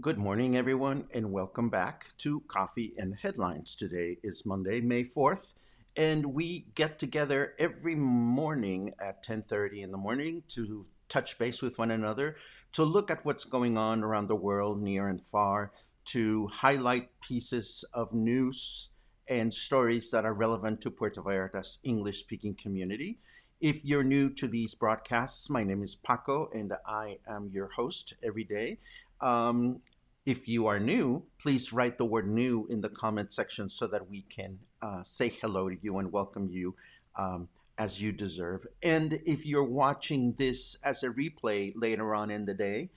Good morning, everyone, and welcome back to Coffee and Headlines. Today is Monday, May 4th, and we get together every morning at 10:30 in the morning to touch base with one another, to look at what's going on around the world, near and far, to highlight pieces of news and stories that are relevant to Puerto Vallarta's English-speaking community. If you're new to these broadcasts, my name is Paco, and I am your host every day. Um, if you are new, please write the word new in the comment section so that we can say hello to you and welcome you um, as you deserve. And if you're watching this as a replay later on in the day,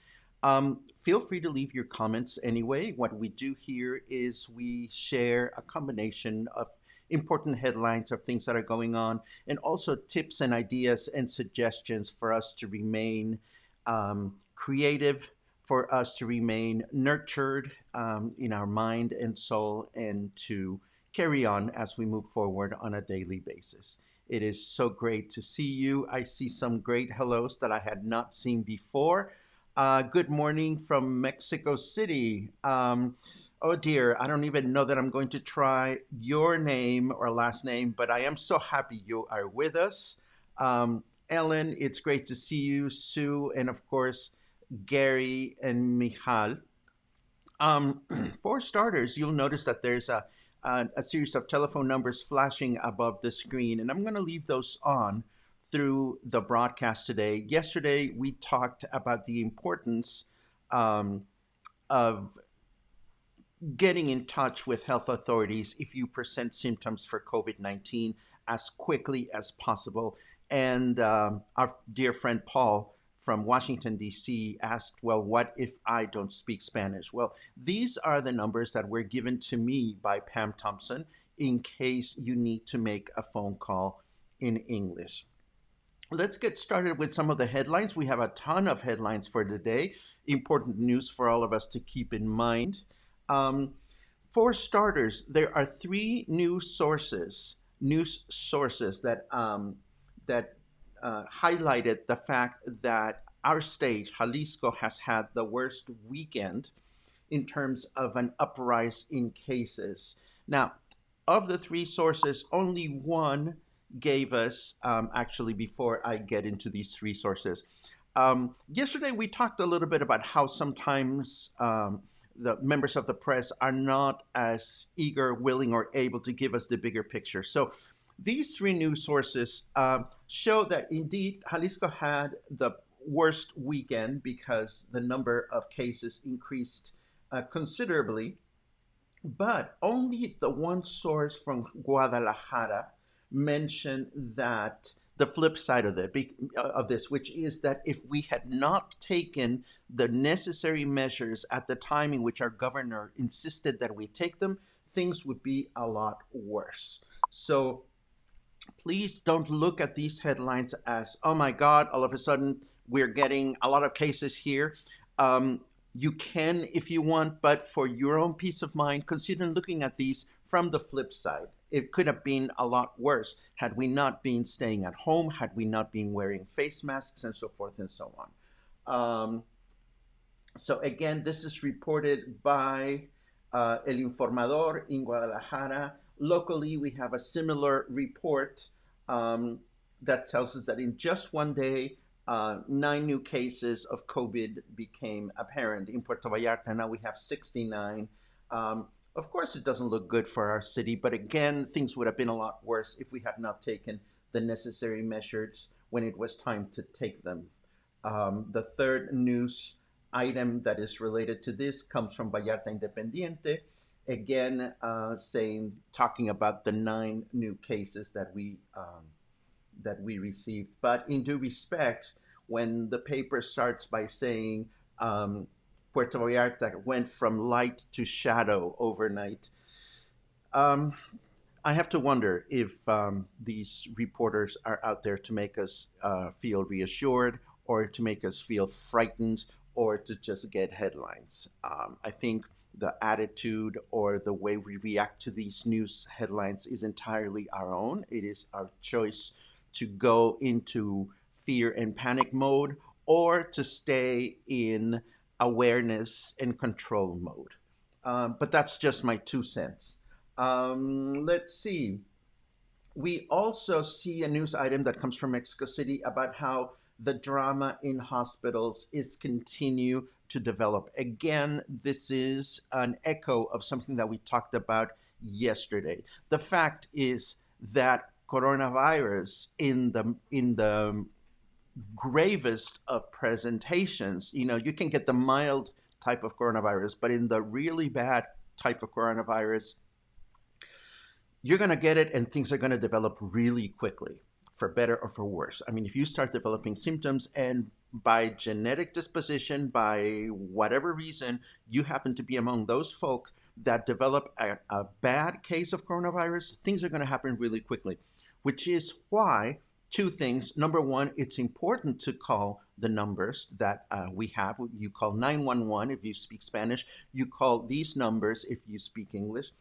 feel free to leave your comments anyway. What we do here is we share a combination of important headlines of things that are going on and also tips and ideas and suggestions for us to remain creative, for us to remain nurtured in our mind and soul, and to carry on as we move forward on a daily basis. It is so great to see you. I see some great hellos that I had not seen before. Good morning from Mexico City. Oh dear, I don't even know that I'm going to try your name or last name, but I am so happy you are with us. Ellen, it's great to see you. Sue, and of course, Gary and Michal. Um, for starters, you'll notice that there's a series of telephone numbers flashing above the screen, and I'm going to leave those on through the broadcast today. Yesterday, we talked about the importance um, of getting in touch with health authorities if you present symptoms for COVID 19 as quickly as possible. And our dear friend Paul from Washington, D.C. asked, well, what if I don't speak Spanish? Well, these are the numbers that were given to me by Pam Thompson in case you need to make a phone call in English. Let's get started with some of the headlines. We have a ton of headlines for today, important news for all of us to keep in mind. Um, for starters, there are three news sources that highlighted the fact that our state, Jalisco, has had the worst weekend in terms of an uprise in cases. Now, of the three sources, only one gave us, actually, before I get into these three sources. Yesterday, we talked a little bit about how sometimes the members of the press are not as eager, willing, or able to give us the bigger picture. So these three news sources show that indeed Jalisco had the worst weekend because the number of cases increased considerably, but only the one source from Guadalajara mentioned that the flip side of this, which is that if we had not taken the necessary measures at the time in which our governor insisted that we take them, things would be a lot worse. So please don't look at these headlines as, oh my God, all of a sudden we're getting a lot of cases here. You can if you want, but for your own peace of mind, consider looking at these from the flip side. It could have been a lot worse had we not been staying at home, had we not been wearing face masks, and so forth and so on. So again, this is reported by El Informador in Guadalajara. Locally, we have a similar report that tells us that in just one day, 9 new cases of COVID became apparent. In Puerto Vallarta, now we have 69. Of course, it doesn't look good for our city, but again, things would have been a lot worse if we had not taken the necessary measures when it was time to take them. The third news item that is related to this comes from Vallarta Independiente, again talking about the 9 new cases that we received. But in due respect, when the paper starts by saying Puerto Vallarta went from light to shadow overnight, um, I have to wonder if these reporters are out there to make us feel reassured, or to make us feel frightened, or to just get headlines. I think the attitude or the way we react to these news headlines is entirely our own. It is our choice to go into fear and panic mode, or to stay in awareness and control mode. But that's just my 2 cents. Let's see. We also see a news item that comes from Mexico City about how the drama in hospitals is continue to develop. Again, this is an echo of something that we talked about yesterday. The fact is that coronavirus in the gravest of presentations, you can get the mild type of coronavirus, but in the really bad type of coronavirus, you're going to get it and things are going to develop really quickly, for better or for worse. I mean, if you start developing symptoms and by genetic disposition, by whatever reason, you happen to be among those folks that develop a bad case of coronavirus, things are going to happen really quickly, which is why two things. Number one, it's important to call the numbers that we have. You call 911 if you speak Spanish, you call these numbers if you speak English.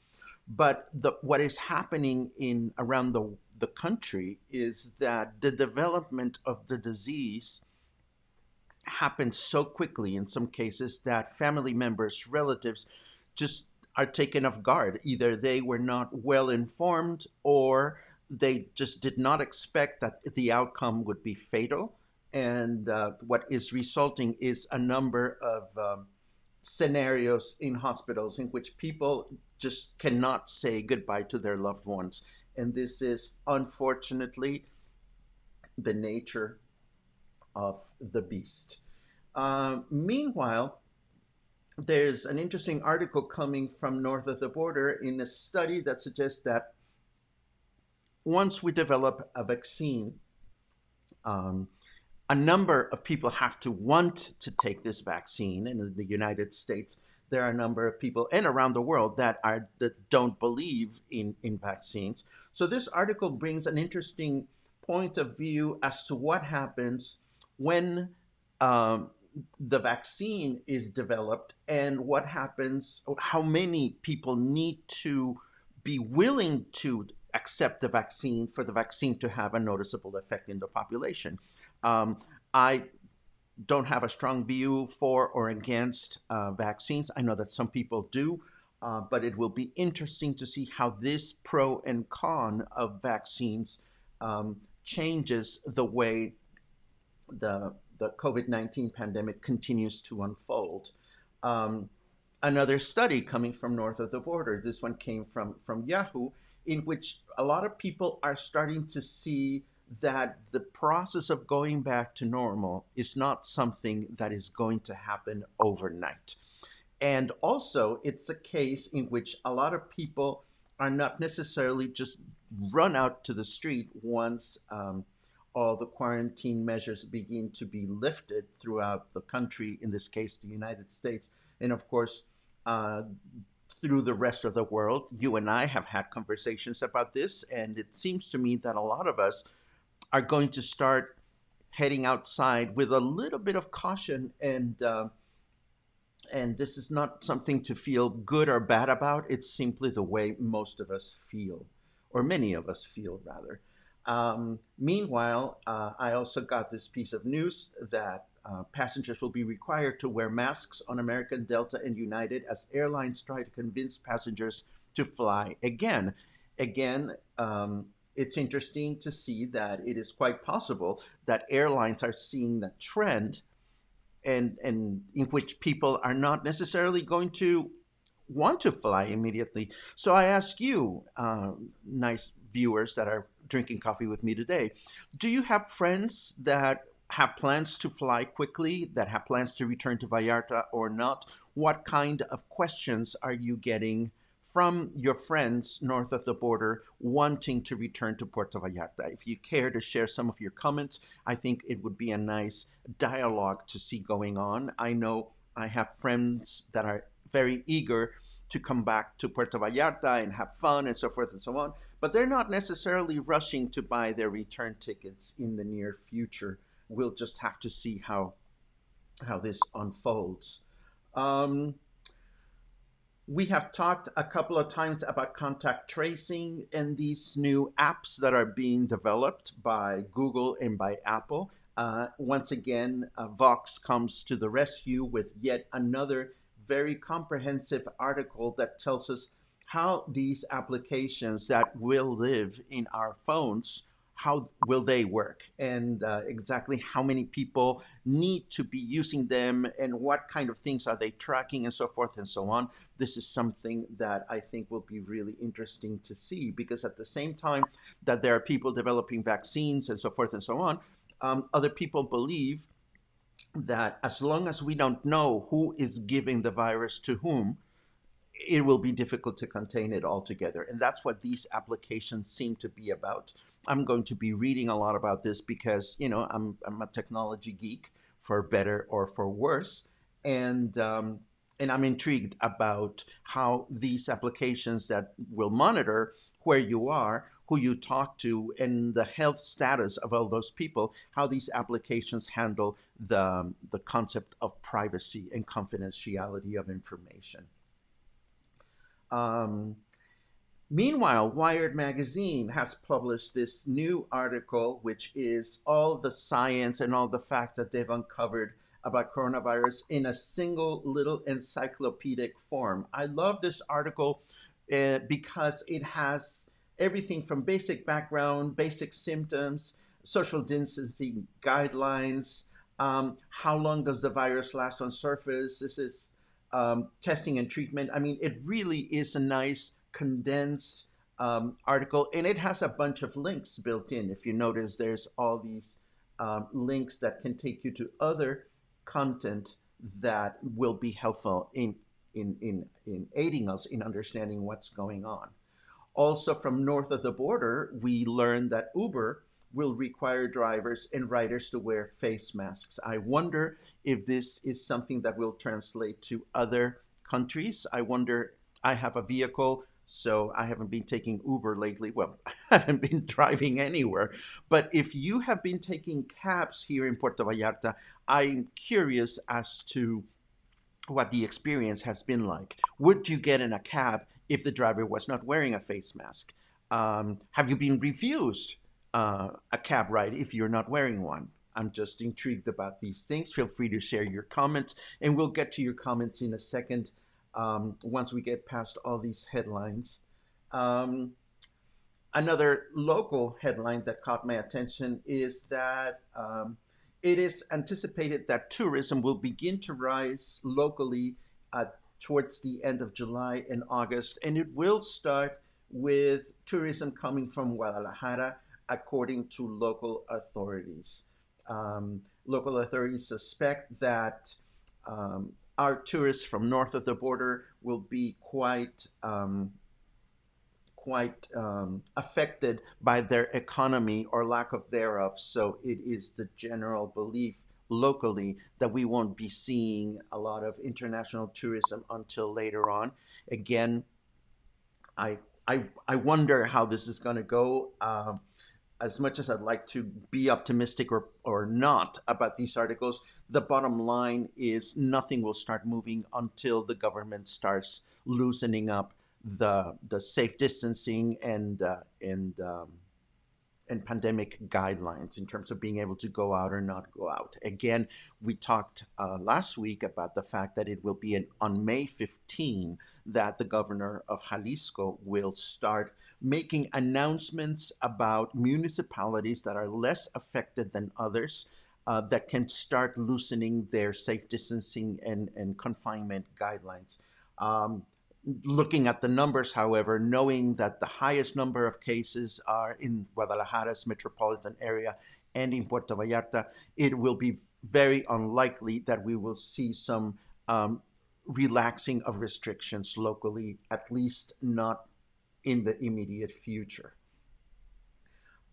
But what is happening in around the country is that the development of the disease happens so quickly in some cases that family members, relatives just are taken off guard. Either they were not well informed or they just did not expect that the outcome would be fatal. And what is resulting is a number of scenarios in hospitals in which people just cannot say goodbye to their loved ones. And this is unfortunately the nature of the beast. Meanwhile, there's an interesting article coming from north of the border in a study that suggests that once we develop a vaccine, a number of people have to want to take this vaccine. And in the United States, there are a number of people and around the world that don't believe in vaccines. So this article brings an interesting point of view as to what happens when the vaccine is developed and what happens, how many people need to be willing to accept the vaccine for the vaccine to have a noticeable effect in the population. I don't have a strong view for or against vaccines. I know that some people do, but it will be interesting to see how this pro and con of vaccines changes the way the COVID-19 pandemic continues to unfold. Another study coming from north of the border, this one came from Yahoo, in which a lot of people are starting to see that the process of going back to normal is not something that is going to happen overnight. And also, it's a case in which a lot of people are not necessarily just run out to the street once all the quarantine measures begin to be lifted throughout the country, in this case, the United States. And of course, through the rest of the world. You and I have had conversations about this, and it seems to me that a lot of us are going to start heading outside with a little bit of caution, and this is not something to feel good or bad about. It's simply the way most of us feel, or many of us feel, rather. Meanwhile, I also got this piece of news that passengers will be required to wear masks on American, Delta, and United as airlines try to convince passengers to fly again. Again, it's interesting to see that it is quite possible that airlines are seeing that trend, and in which people are not necessarily going to want to fly immediately. So I ask you, nice viewers that are drinking coffee with me today, do you have friends that have plans to fly quickly, that have plans to return to Vallarta or not? What kind of questions are you getting from your friends north of the border wanting to return to Puerto Vallarta? If you care to share some of your comments, I think it would be a nice dialogue to see going on. I know I have friends that are very eager to come back to Puerto Vallarta and have fun and so forth and so on, but they're not necessarily rushing to buy their return tickets in the near future. We'll just have to see how this unfolds. We have talked a couple of times about contact tracing and these new apps that are being developed by Google and by Apple. Once again, Vox comes to the rescue with yet another very comprehensive article that tells us how these applications that will live in our phones, how will they work, and exactly how many people need to be using them, and what kind of things are they tracking, and so forth and so on. This is something that I think will be really interesting to see, because at the same time that there are people developing vaccines and so forth and so on, other people believe that as long as we don't know who is giving the virus to whom, it will be difficult to contain it altogether. And that's what these applications seem to be about. I'm going to be reading a lot about this because, I'm a technology geek, for better or for worse. And, and I'm intrigued about how these applications that will monitor where you are, who you talk to, and the health status of all those people, how these applications handle the concept of privacy and confidentiality of information. Um, Meanwhile, Wired Magazine has published this new article, which is all the science and all the facts that they've uncovered about coronavirus in a single little encyclopedic form. I love this article because it has everything from basic background, basic symptoms, social distancing guidelines, how long does the virus last on surface. This is testing and treatment. I mean, it really is a nice condensed article, and it has a bunch of links built in. If you notice, there's all these links that can take you to other content that will be helpful in aiding us in understanding what's going on. Also, from north of the border, we learned that Uber will require drivers and riders to wear face masks. I wonder if this is something that will translate to other countries. I wonder, I have a vehicle, so I haven't been taking Uber lately. Well, I haven't been driving anywhere. But if you have been taking cabs here in Puerto Vallarta, I'm curious as to what the experience has been like. Would you get in a cab if the driver was not wearing a face mask? Have you been refused a cab ride if you're not wearing one? I'm just intrigued about these things. Feel free to share your comments, and we'll get to your comments in a second once we get past all these headlines. Um, Another local headline that caught my attention is that it is anticipated that tourism will begin to rise locally towards the end of July and August, and it will start with tourism coming from Guadalajara, according to local authorities. Local authorities suspect that our tourists from north of the border will be quite affected by their economy or lack of thereof. So it is the general belief locally that we won't be seeing a lot of international tourism until later on. Again, I I wonder how this is going to go. As much as I'd like to be optimistic or not about these articles, the bottom line is nothing will start moving until the government starts loosening up the safe distancing and pandemic guidelines in terms of being able to go out or not go out. Again, we talked last week about the fact that it will be on May 15 that the governor of Jalisco will start making announcements about municipalities that are less affected than others that can start loosening their safe distancing and confinement guidelines. Looking at the numbers, however, knowing that the highest number of cases are in Guadalajara's metropolitan area and in Puerto Vallarta, it will be very unlikely that we will see some relaxing of restrictions locally, at least not in the immediate future.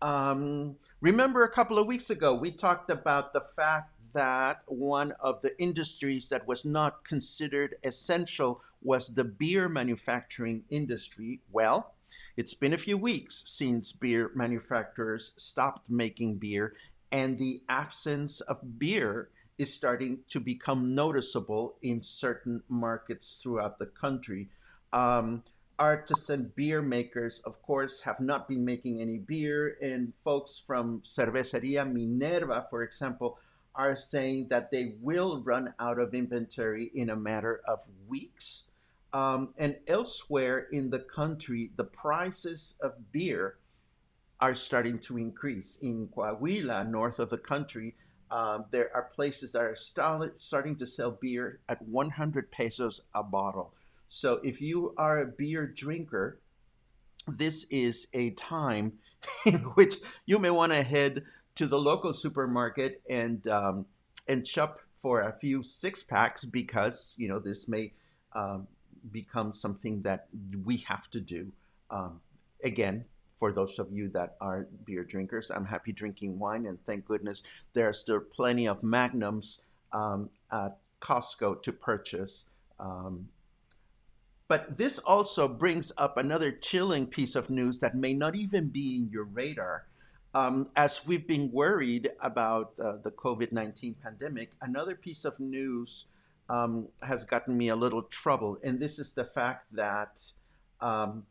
Remember a couple of weeks ago, we talked about the fact that one of the industries that was not considered essential was the beer manufacturing industry. Well, it's been a few weeks since beer manufacturers stopped making beer, and the absence of beer is starting to become noticeable in certain markets throughout the country. Um, artisan beer makers, of course, have not been making any beer, and folks from Cervecería Minerva, for example, are saying that they will run out of inventory in a matter of weeks. And elsewhere in the country, the prices of beer are starting to increase. In Coahuila, north of the country, there are places that are starting to sell beer at 100 pesos a bottle. So if you are a beer drinker, this is a time in which you may want to head to the local supermarket and shop for a few six packs, because this may um, become something that we have to do. Um, Again, for those of you that are beer drinkers, I'm happy drinking wine, and thank goodness there are still plenty of magnums at Costco to purchase. Um, but this also brings up another chilling piece of news that may not even be in your radar. As we've been worried about the COVID 19 pandemic, another piece of news has gotten me a little trouble. And this is the fact that um,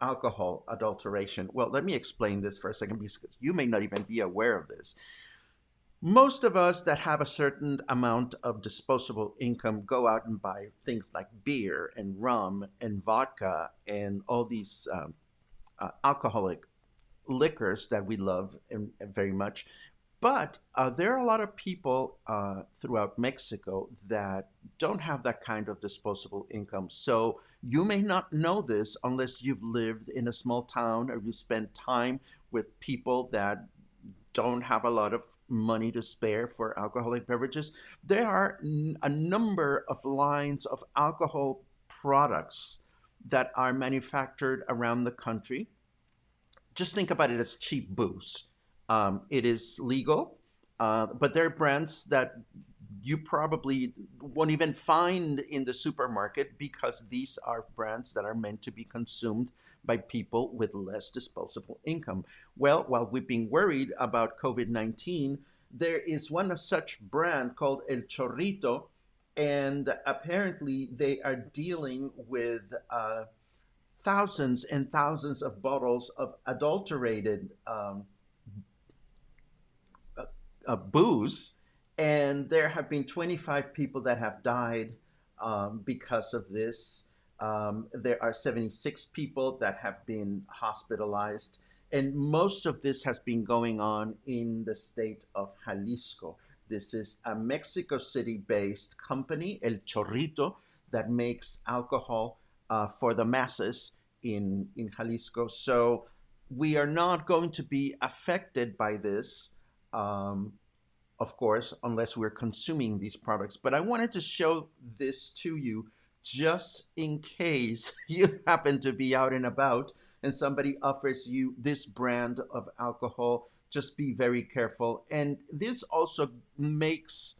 alcohol adulteration. Well, let me explain this for a second, because you may not even be aware of this. Most of us that have a certain amount of disposable income go out and buy things like beer and rum and vodka and all these alcoholic liquors that we love and very much. But there are a lot of people throughout Mexico that don't have that kind of disposable income. So you may not know this unless you've lived in a small town or you spend time with people that don't have a lot of money to spare for alcoholic beverages. There are a number of lines of alcohol products that are manufactured around the country. Just think about it as cheap booze. It is legal, but there are brands that you probably won't even find in the supermarket, because these are brands that are meant to be consumed by people with less disposable income. Well, while we've been worried about COVID 19, there is one such brand called El Chorrito, and apparently they are dealing with thousands and thousands of bottles of adulterated booze, and there have been 25 people that have died because of this. There are 76 people that have been hospitalized, and most of this has been going on in the state of Jalisco. This is a Mexico City based company, El Chorrito, that makes alcohol for the masses in Jalisco. So we are not going to be affected by this, um, of course, unless we're consuming these products. But I wanted to show this to you just in case you happen to be out and about and somebody offers you this brand of alcohol. Just be very careful. And this also makes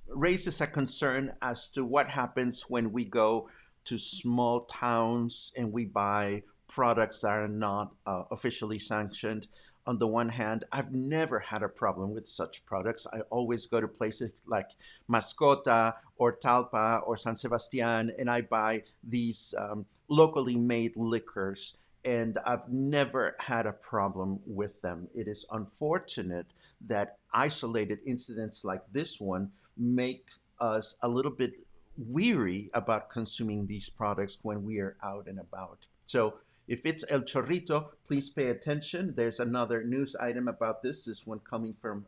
raises a concern as to what happens when we go to small towns and we buy products that are not officially sanctioned. On the one hand, I've never had a problem with such products. I always go to places like Mascota or Talpa or San Sebastian, and I buy these locally made liquors, and I've never had a problem with them. It is unfortunate that isolated incidents like this one make us a little bit weary about consuming these products when we are out and about. So if it's El Chorrito, please pay attention. There's another news item about this. This one coming from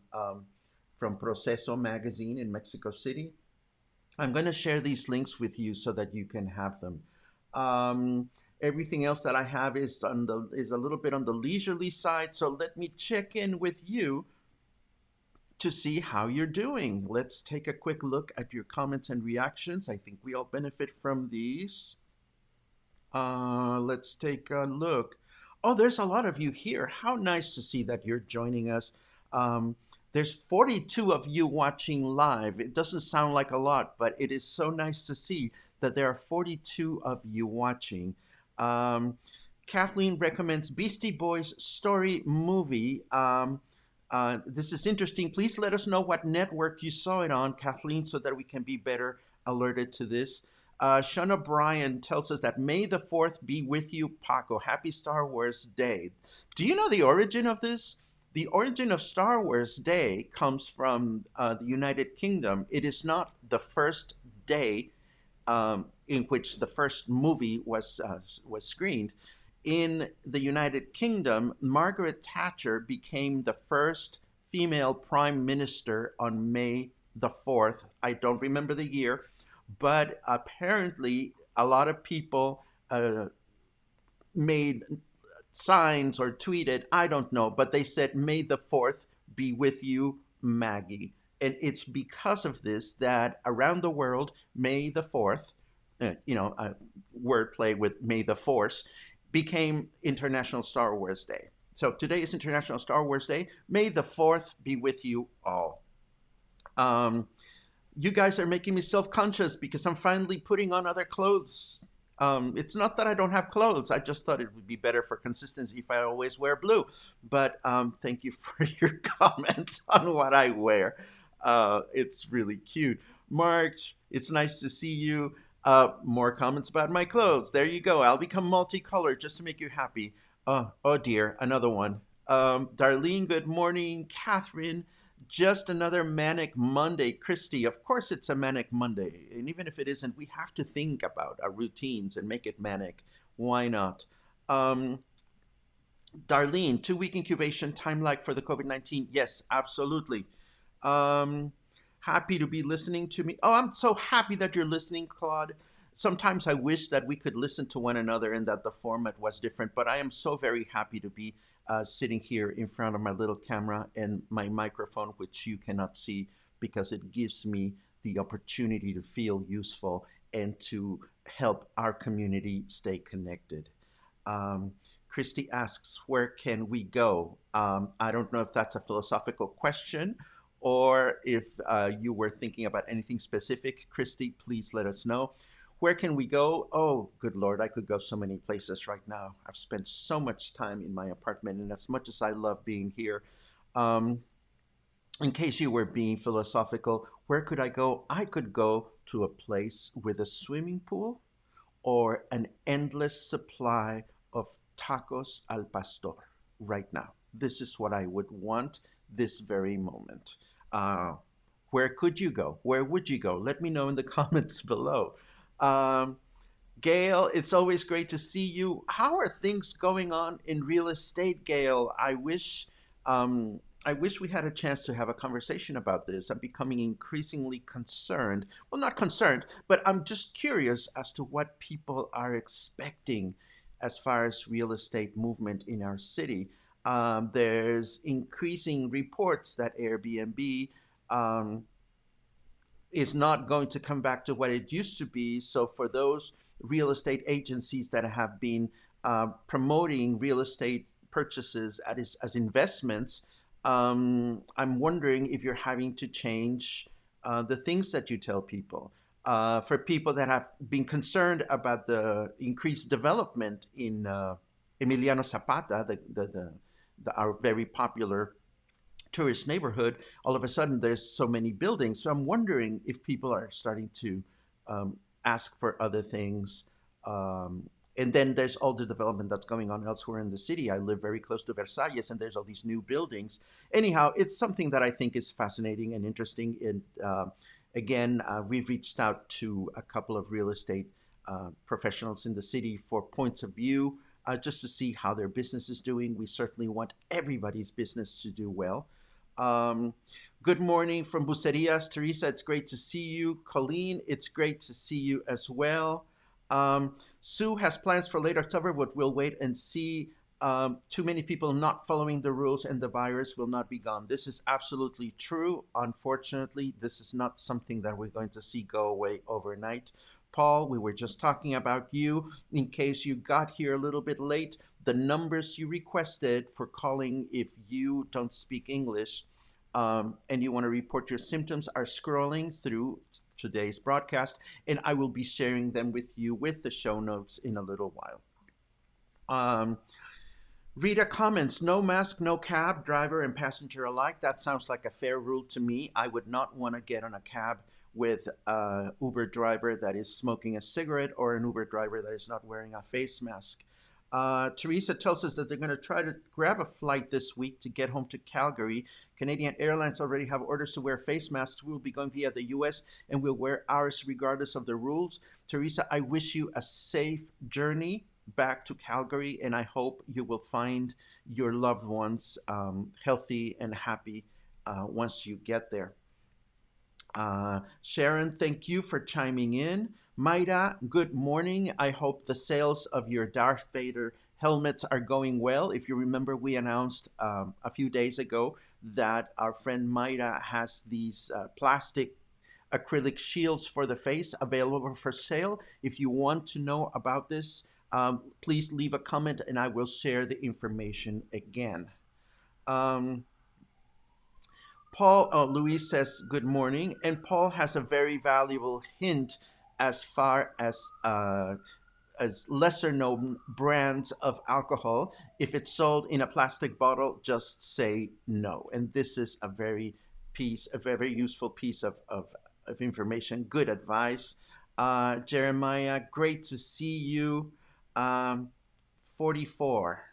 Proceso magazine in Mexico City. I'm going to share these links with you so that you can have them. Everything else that I have is a little bit on the leisurely side. So let me check in with you to see how you're doing. Let's take a quick look at your comments and reactions. I think we all benefit from these. Let's take a look. Oh, there's a lot of you here. How nice to see that you're joining us. Um, there's 42 of you watching live. It doesn't sound like a lot, but it is so nice to see that there are 42 of you watching. Um, Kathleen recommends Beastie Boys story movie. This is interesting. Please let us know what network you saw it on, Kathleen, so that we can be better alerted to this. Sean O'Brien tells us that May the 4th be with you, Paco. Happy Star Wars Day. Do you know the origin of this? The origin of Star Wars Day comes from the United Kingdom. It is not the first day in which the first movie was screened. In the United Kingdom, Margaret Thatcher became the first female prime minister on May the 4th. I don't remember the year, but apparently a lot of people made signs or tweeted, I don't know, but they said, May the 4th be with you, Maggie. And it's because of this that around the world, May the 4th, wordplay with May the Force, became International Star Wars Day. So today is International Star Wars Day. May the 4th be with you all. Um, you guys are making me self-conscious because I'm finally putting on other clothes. It's not that I don't have clothes. I just thought it would be better for consistency if I always wear blue. But thank you for your comments on what I wear. It's really cute. March, it's nice to see you. More comments about my clothes. There you go. I'll become multicolored just to make you happy. Oh dear, another one. Darlene, good morning. Catherine, just another Manic Monday. Christy, of course it's a Manic Monday. And even if it isn't, we have to think about our routines and make it manic. Why not? Um, Darlene, 2 week incubation time like for the COVID 19. Yes, absolutely. Um, Happy to be listening to me. Oh, I'm so happy that you're listening, Claude. Sometimes I wish that we could listen to one another and that the format was different, but I am so very happy to be sitting here in front of my little camera and my microphone, which you cannot see because it gives me the opportunity to feel useful and to help our community stay connected. Um, Christy asks, where can we go? I don't know if that's a philosophical question or if you were thinking about anything specific. Christy, please let us know. Where can we go? Oh, good Lord, I could go so many places right now. I've spent so much time in my apartment, and as much as I love being here, um, in case you were being philosophical, where could I go? I could go to a place with a swimming pool or an endless supply of tacos al pastor right now. This is what I would want this very moment. Uh, where could you go? Where would you go? Let me know in the comments below. Um, Gail, it's always great to see you. How are things going on in real estate, Gail? I wish we had a chance to have a conversation about this. I'm becoming increasingly concerned. Well, not concerned, but I'm just curious as to what people are expecting as far as real estate movement in our city. There's increasing reports that Airbnb um, is not going to come back to what it used to be. So for those real estate agencies that have been promoting real estate purchases as investments, I'm wondering if you're having to change the things that you tell people. For people that have been concerned about the increased development in Emiliano Zapata, our very popular tourist neighborhood, all of a sudden there's so many buildings. So I'm wondering if people are starting to ask for other things. And then there's all the development that's going on elsewhere in the city. I live very close to Versalles, and there's all these new buildings. Anyhow, it's something that I think is fascinating and interesting. And again, we've reached out to a couple of real estate professionals in the city for points of view, just to see how their business is doing. We certainly want everybody's business to do well. Um, Good morning from Bucerias. Teresa, it's great to see you. Colleen, it's great to see you as well. Sue has plans for late October, but we'll wait and see. Too many people not following the rules and the virus will not be gone. This is absolutely true. Unfortunately, this is not something that we're going to see go away overnight. Paul, we were just talking about you. In case you got here a little bit late, the numbers you requested for calling if you don't speak English and you want to report your symptoms are scrolling through today's broadcast, and I will be sharing them with you with the show notes in a little while. Um, Rita comments, no mask, no cab, driver and passenger alike. That sounds like a fair rule to me. I would not want to get on a cab with a Uber driver that is smoking a cigarette or an Uber driver that is not wearing a face mask. Teresa tells us that they're going to try to grab a flight this week to get home to Calgary. Canadian Airlines already have orders to wear face masks. We will be going via the US and we'll wear ours regardless of the rules. Teresa, I wish you a safe journey back to Calgary, and I hope you will find your loved ones healthy and happy once you get there. Sharon, thank you for chiming in. Maida, good morning. I hope the sales of your Darth Vader helmets are going well. If you remember, we announced a few days ago that our friend Maida has these plastic acrylic shields for the face available for sale. If you want to know about this, please leave a comment and I will share the information again. Paul, Luis says good morning, and Paul has a very valuable hint as far as lesser known brands of alcohol. If it's sold in a plastic bottle, just say no. And this is a very useful piece of information. Good advice. Jeremiah, great to see you. 44,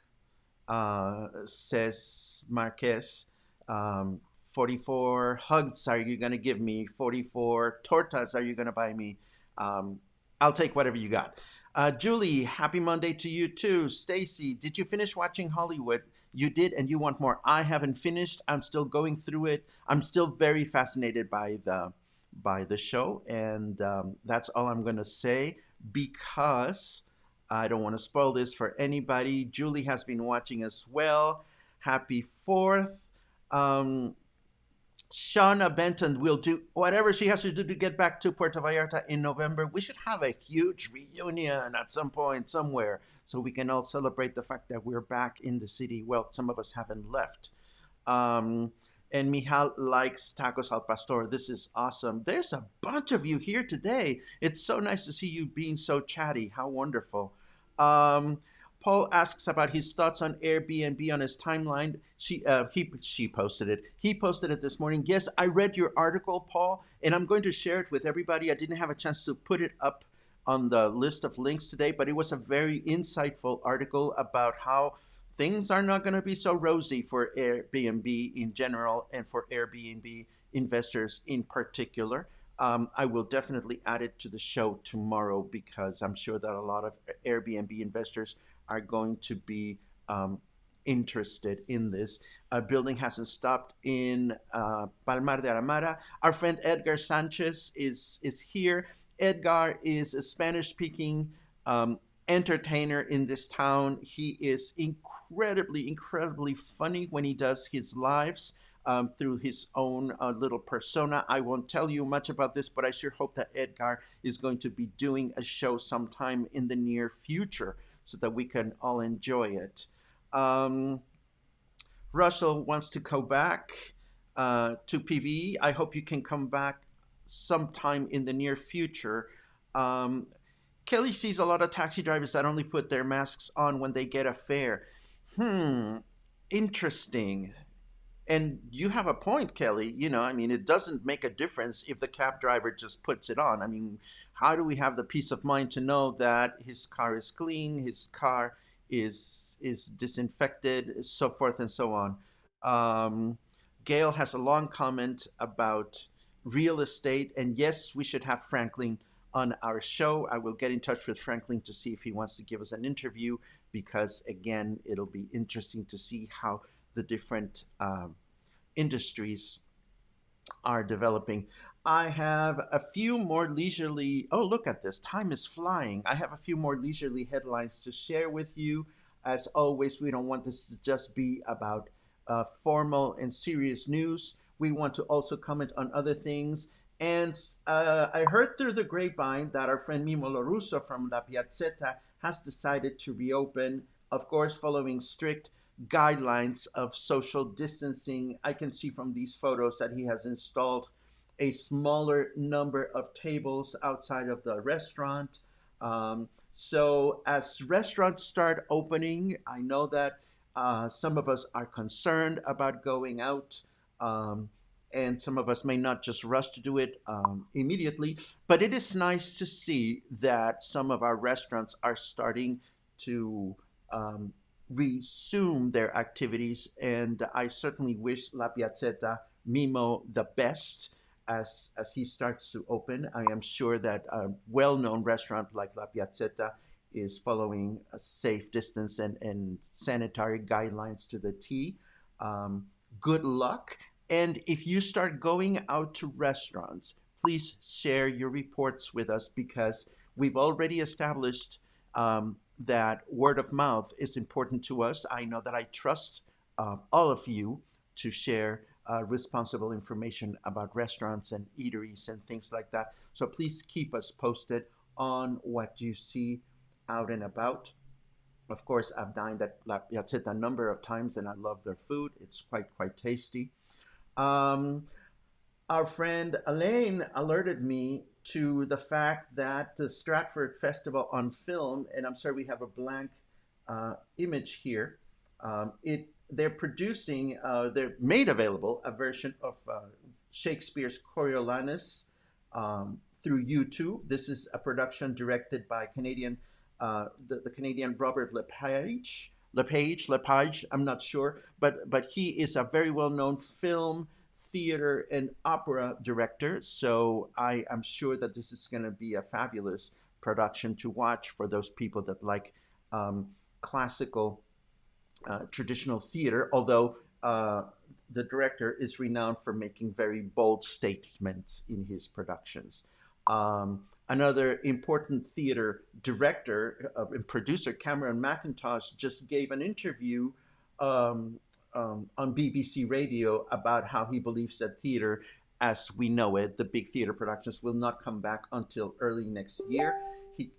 says Marquez. 44 hugs are you going to give me? 44 tortas are you going to buy me? I'll take whatever you got. Julie, happy Monday to you too. Stacy, did you finish watching Hollywood? You did, and you want more. I haven't finished. I'm still going through it. I'm still very fascinated by the show, and that's all I'm going to say because I don't want to spoil this for anybody. Julie has been watching as well. Happy 4th. Shauna Benton will do whatever she has to do to get back to Puerto Vallarta in November. We should have a huge reunion at some point, somewhere, so we can all celebrate the fact that we're back in the city. Well, some of us haven't left. And Mijal likes tacos al pastor. This is awesome. There's a bunch of you here today. It's so nice to see you being so chatty. How wonderful. Paul asks about his thoughts on Airbnb on his timeline. She posted it. He posted it this morning. Yes, I read your article, Paul, and I'm going to share it with everybody. I didn't have a chance to put it up on the list of links today, but it was a very insightful article about how things are not going to be so rosy for Airbnb in general and for Airbnb investors in particular. I will definitely add it to the show tomorrow because I'm sure that a lot of Airbnb investors are going to be interested in this. Building hasn't stopped in Palmar de Aramara. Our friend Edgar Sanchez is here. Edgar is a Spanish-speaking entertainer in this town. He is incredibly funny when he does his lives through his own little persona. I won't tell you much about this, but I sure hope that Edgar is going to be doing a show sometime in the near future so that we can all enjoy it. Russell wants to go back to PVE. I hope you can come back sometime in the near future. Kelly sees a lot of taxi drivers that only put their masks on when they get a fare. Interesting. And you have a point, Kelly. I mean, it doesn't make a difference if the cab driver just puts it on. I mean, how do we have the peace of mind to know that his car is clean, his car is disinfected, so forth and so on? Gail has a long comment about real estate, and yes, we should have Franklin on our show. I will get in touch with Franklin to see if he wants to give us an interview because, again, it'll be interesting to see how the different industries are developing. I have a few more leisurely, oh, look at this, time is flying. I have a few more leisurely headlines to share with you. As always, we don't want this to just be about formal and serious news. We want to also comment on other things. And I heard through the grapevine that our friend Mimo Lorusso from La Piazzetta has decided to reopen, of course, following strict guidelines of social distancing. I can see from these photos that he has installed a smaller number of tables outside of the restaurant. So as restaurants start opening, I know that some of us are concerned about going out and some of us may not just rush to do it immediately. But it is nice to see that some of our restaurants are starting to um, resume their activities, and I certainly wish La Piazzetta Mimo the best as he starts to open. I am sure that a well-known restaurant like La Piazzetta is following a safe distance and sanitary guidelines to the T. Um, Good luck. And if you start going out to restaurants, please share your reports with us because we've already established that word of mouth is important to us. I know that I trust all of you to share responsible information about restaurants and eateries and things like that. So please keep us posted on what you see out and about. Of course, I've dined at La Piazzetta a number of times and I love their food. It's quite tasty. Um, our friend Elaine alerted me to the fact that the Stratford Festival on Film, and I'm sorry we have a blank image here. They're producing, they're made available a version of Shakespeare's Coriolanus through YouTube. This is a production directed by the Canadian Robert Lepage. I'm not sure, but he is a very well known film, theater, and opera director. So I am sure that this is going to be a fabulous production to watch for those people that like um, classical traditional theater. Although the director is renowned for making very bold statements in his productions. Another important theater director and producer, Cameron McIntosh, just gave an interview on BBC Radio about how he believes that theater, as we know it, the big theater productions, will not come back until early next year.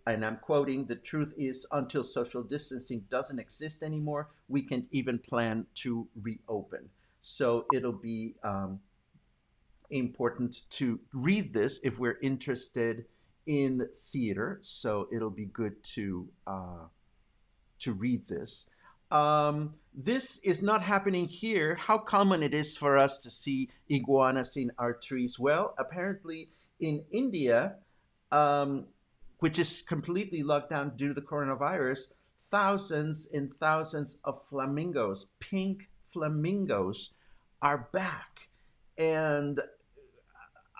And I'm quoting, the truth is, until social distancing doesn't exist anymore, we can even plan to reopen. So it'll be important to read this if we're interested in theater. So it'll be good to read this. This is not happening here. How common it is for us to see iguanas in our trees? Well, apparently in India, um, which is completely locked down due to the coronavirus, thousands and thousands of flamingos, pink flamingos, are back. And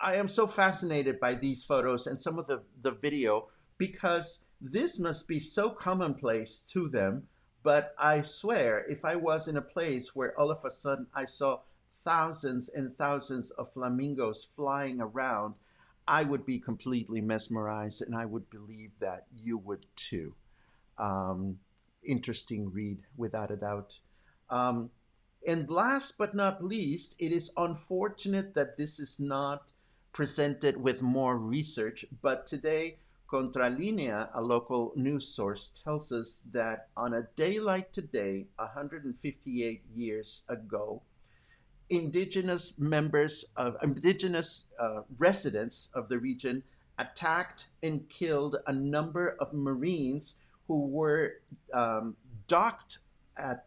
I am so fascinated by these photos and some of the video because this must be so commonplace to them. But I swear, if I was in a place where all of a sudden I saw thousands and thousands of flamingos flying around, I would be completely mesmerized and I would believe that you would too. Um, Interesting read, without a doubt. Um, and last but not least, it is unfortunate that this is not presented with more research, but today, Contralinea, a local news source, tells us that on a day like today, 158 years ago, indigenous residents of the region attacked and killed a number of Marines who were docked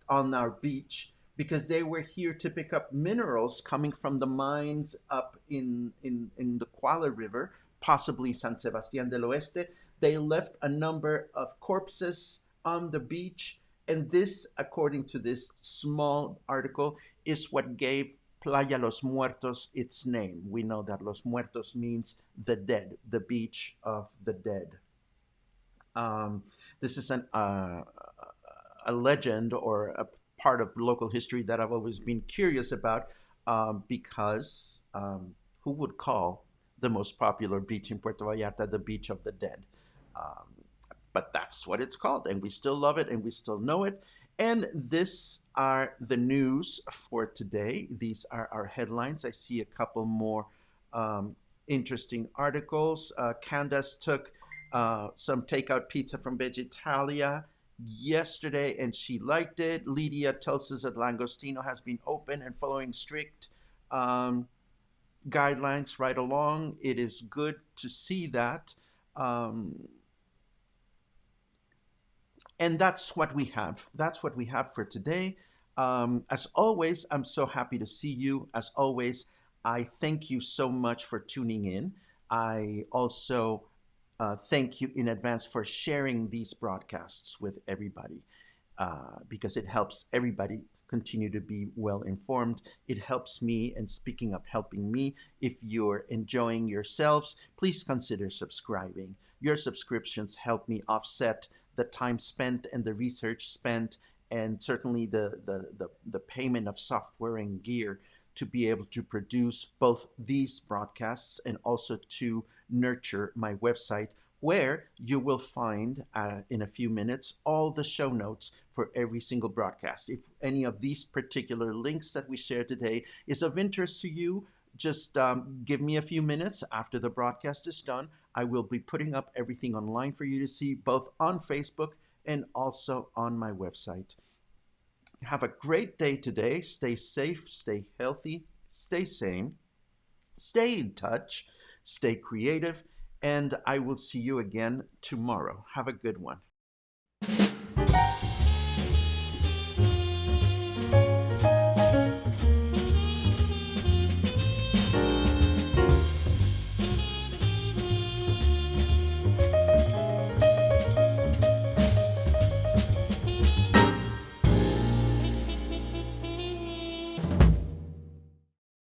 on our beach because they were here to pick up minerals coming from the mines up in the Kuala River, possibly San Sebastián del Oeste. They left a number of corpses on the beach. And this, according to this small article, is what gave Playa Los Muertos its name. We know that Los Muertos means the dead, the beach of the dead. Um, this is a legend or a part of local history that I've always been curious about because who would call the most popular beach in Puerto Vallarta the beach of the dead? Um, but that's what it's called, and we still love it and we still know it. And this are the news for today. These are our headlines. I see a couple more um, interesting articles. Candace took some takeout pizza from Vegetalia yesterday and she liked it. Lydia tells us that Langostino has been open and following strict um, guidelines right along. It is good to see that. Um, and that's what we have. That's what we have for today. As always, I'm so happy to see you. As always, I thank you so much for tuning in. I also thank you in advance for sharing these broadcasts with everybody because it helps everybody continue to be well informed. It helps me, and speaking of helping me, if you're enjoying yourselves, please consider subscribing. Your subscriptions help me offset the time spent and the research spent, and certainly the payment of software and gear to be able to produce both these broadcasts and also to nurture my website, where you will find in a few minutes all the show notes for every single broadcast. If any of these particular links that we share today is of interest to you, just give me a few minutes after the broadcast is done. I will be putting up everything online for you to see, both on Facebook and also on my website. Have a great day today. Stay safe, stay healthy, stay sane, stay in touch, stay creative, and I will see you again tomorrow. Have a good one.